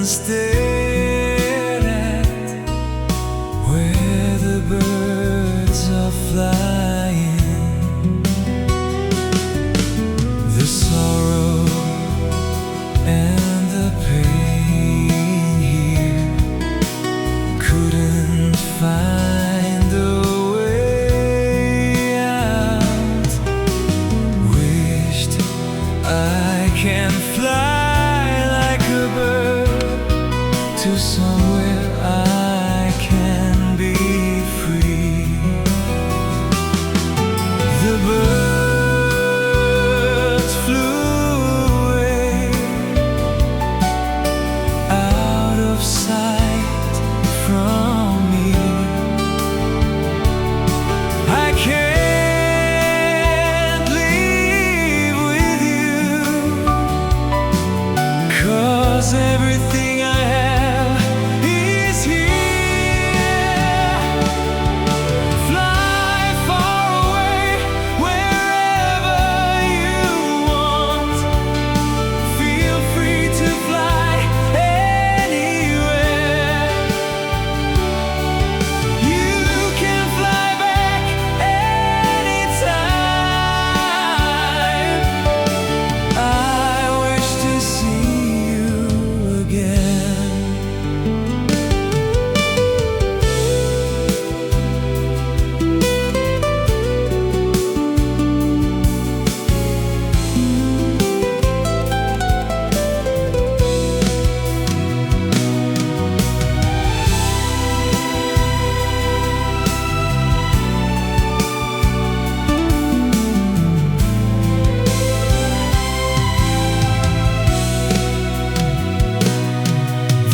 and stared at where the birds are flying. The sorrow and the pain here couldn't find a way out. Wished I can fly like a bird to somewhere I can be free. The birds flew away out of sight from me. I can't leave with you, 'cause everything I have is here. Fly far away wherever you want. Feel free to fly anywhere. You can fly back anytime. I wish to see you again.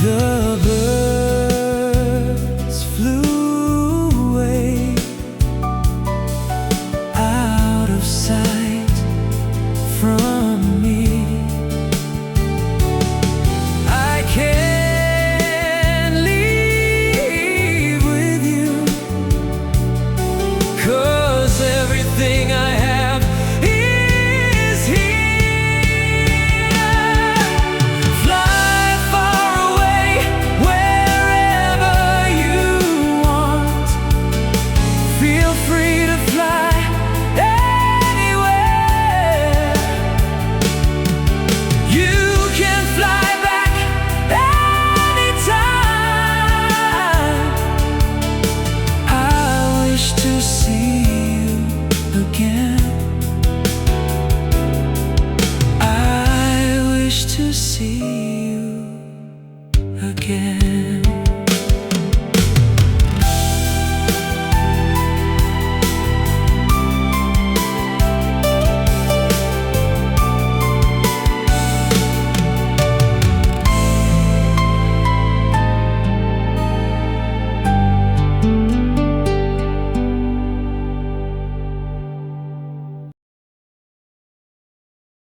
The birds flew away out of sight from me. I can't leave with you, 'cause everything I have is here. Fly far away wherever you want. Feel free to fly anywhere. You can fly back anytime. I wish to see you again. I wish to see